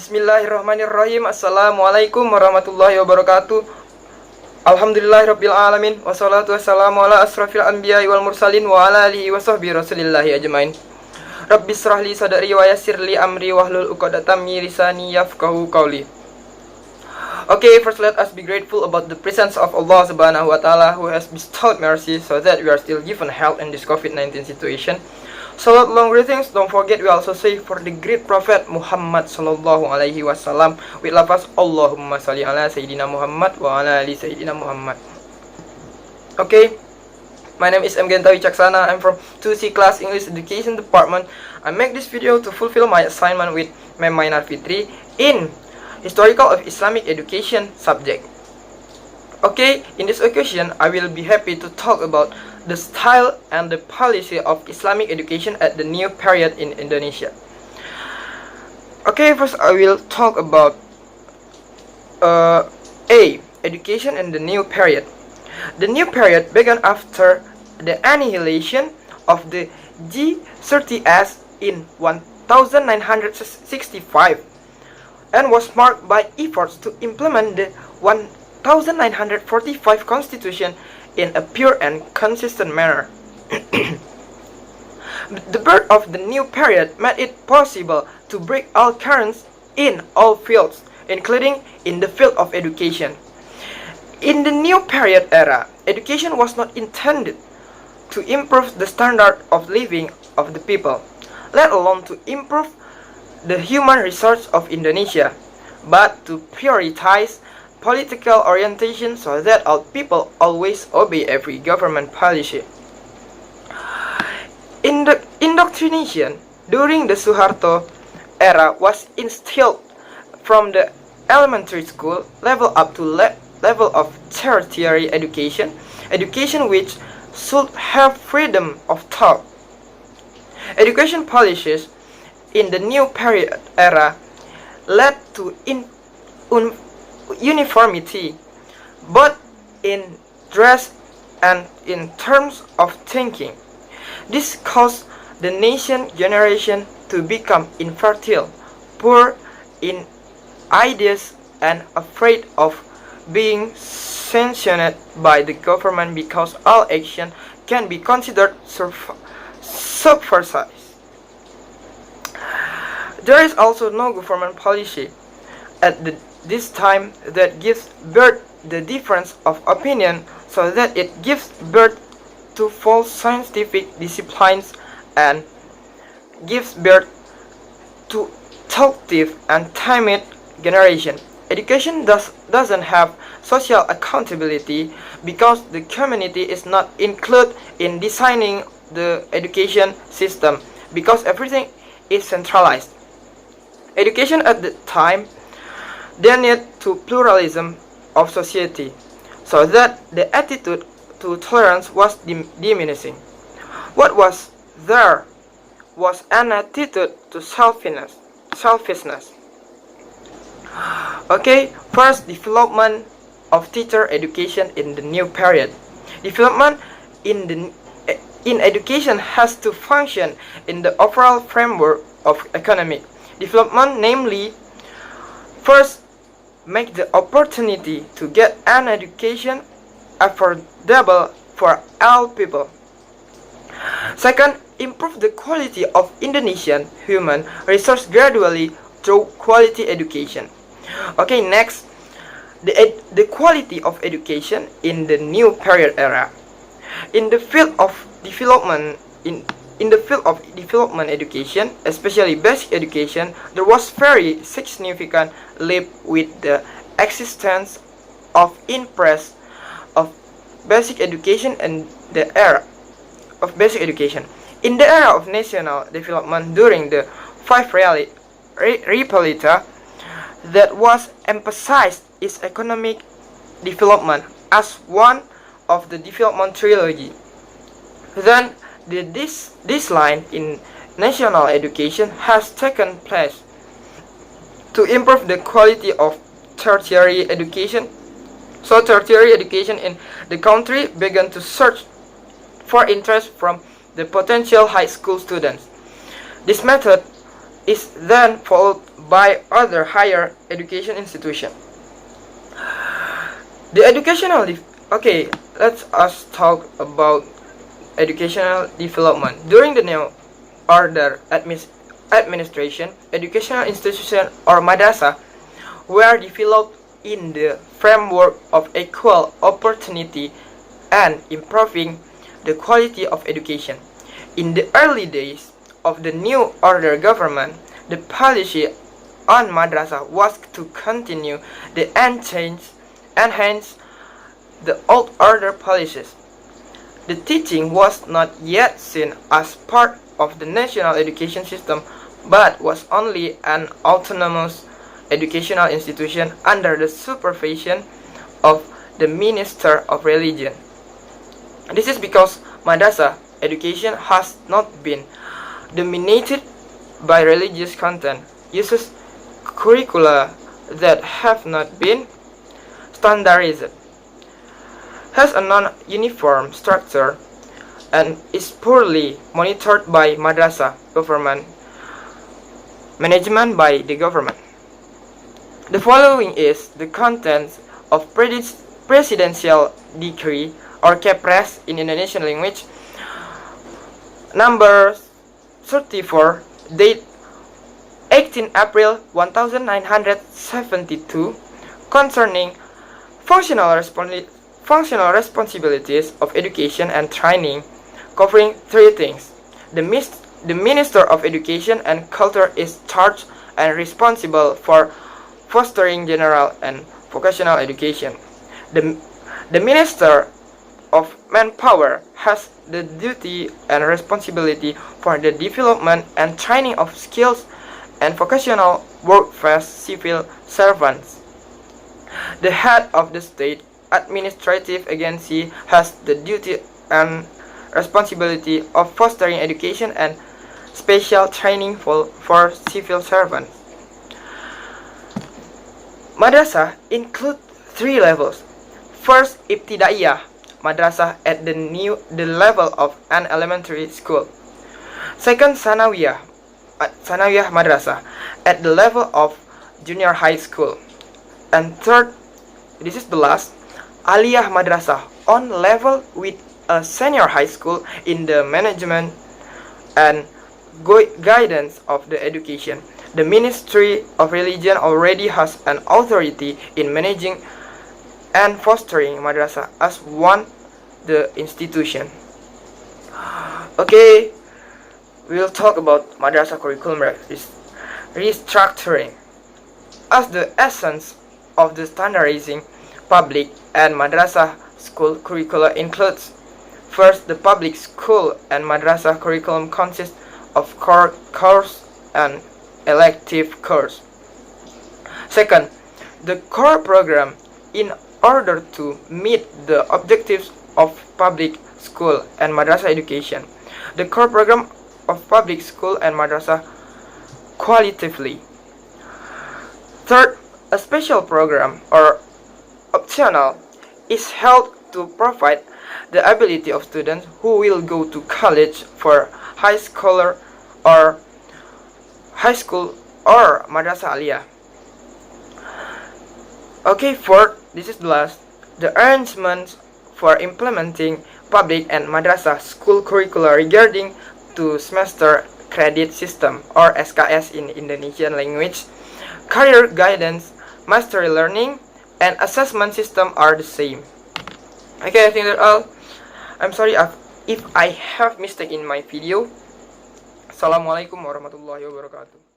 Bismillahirrahmanirrahim. Assalamualaikum warahmatullahi wabarakatuh. Alhamdulillahirabbil alamin. Wassalatu wassalamu ala asrafil anbiya'i wal mursalin wa ala alihi wa sahbihi rasulillahi ajmain. Rabbi israh li sadri wa yassir li amri wahlul 'uqdatam min lisani yafqahu qawli. Okay, first let us be grateful about the presence of Allah Subhanahu wa Ta'ala who has bestowed mercy so that we are still given health in this COVID-19 situation. Salat long greetings. Don't forget we also say for the great Prophet Muhammad Sallallahu Alaihi Wasallam with lafaz Allahumma salli ala Sayyidina Muhammad wa ala ali Sayyidina Muhammad. Okay, my name is M. Gentawi Chaksana. I'm from 2C Class English Education Department. I make this video to fulfill my assignment with Mem Mainar Fitri in Historical of Islamic Education subject. Okay, in this occasion I will be happy to talk about the style and the policy of Islamic education at the new period in Indonesia. Okay, first I will talk about education in the new period. The new period began after the annihilation of the G30S in 1965 and was marked by efforts to implement the 1945 Constitution in a pure and consistent manner. The birth of the new period made it possible to break all currents in all fields, including in the field of education. In the new period era, education was not intended to improve the standard of living of the people, let alone to improve the human resource of Indonesia, but to prioritize political orientation so that all people always obey every government policy. In the indoctrination during the Suharto era was instilled from the elementary school level up to level of tertiary education, education which should have freedom of thought. Education policies in the new period era led to uniformity, both in dress and in terms of thinking. This caused the nation generation to become infertile, poor in ideas, and afraid of being sanctioned by the government because all action can be considered subversive. There is also no government policy at this time that gives birth the difference of opinion so that it gives birth to false scientific disciplines and gives birth to talkative and timid generation. Education doesn't have social accountability because the community is not included in designing the education system because everything is centralized. Education at the time then led to pluralism of society, so that the attitude to tolerance was diminishing. What was there was an attitude to selfishness. Okay, first development of teacher education in the new period. Development in education has to function in the overall framework of economic development, namely, first, make the opportunity to get an education affordable for all people. Second, improve the quality of Indonesian human resource gradually through quality education. Okay, next, the quality of education in the new period era. In the field of development education, especially basic education, there was very significant leap with the existence of impress of basic education and the era of basic education. In the era of national development during the five Republika, that was emphasized is economic development as one of the development trilogy. Then this line in national education has taken place to improve the quality of tertiary education. So tertiary education in the country began to search for interest from the potential high school students. This method is then followed by other higher education institutions. The educational okay, let's us talk about educational development. During the New Order administration, educational institutions or madrasah were developed in the framework of equal opportunity and improving the quality of education. In the early days of the New Order government, the policy on madrasah was to continue the enhance the old order policies. The teaching was not yet seen as part of the national education system, but was only an autonomous educational institution under the supervision of the Minister of Religion. This is because madrasah education has not been dominated by religious content, uses curricula that have not been standardized, has a non-uniform structure, and is poorly monitored by madrasah government management by the government. The following is the contents of presidential decree or Kepres in Indonesian language number 34, date 18 April 1972, concerning functional responsibilities of education and training, covering three things. The Minister of Education and Culture is charged and responsible for fostering general and vocational education. The Minister of Manpower has the duty and responsibility for the development and training of skills and vocational workforce civil servants. The head of the state administrative agency has the duty and responsibility of fostering education and special training for civil servants. Madrasah include three levels. First, ibtidaiyah, madrasah at the level of an elementary school. Second, sanawiyah madrasah at the level of junior high school. And third, this is the last, aliyah madrasah on level with a senior high school in the management and guidance of the education. The Ministry of Religion already has an authority in managing and fostering madrasah as one the institution. Okay, we'll talk about madrasah curriculum restructuring. As the essence of the standardizing public and madrasah school curricula includes: first, the public school and madrasah curriculum consists of core course and elective course. Second, the core program in order to meet the objectives of public school and madrasah education. The core program of public school and madrasah qualitatively. Third, a special program or optional is held to provide the ability of students who will go to college for high school or madrasah aliyah. Okay, fourth, this is the last, the arrangements for implementing public and madrasah school curricula regarding to semester credit system or SKS in Indonesian language, career guidance, mastery learning, and assessment system are the same. Okay, I think that's all. I'm sorry if I have mistake in my video. Assalamualaikum warahmatullahi wabarakatuh.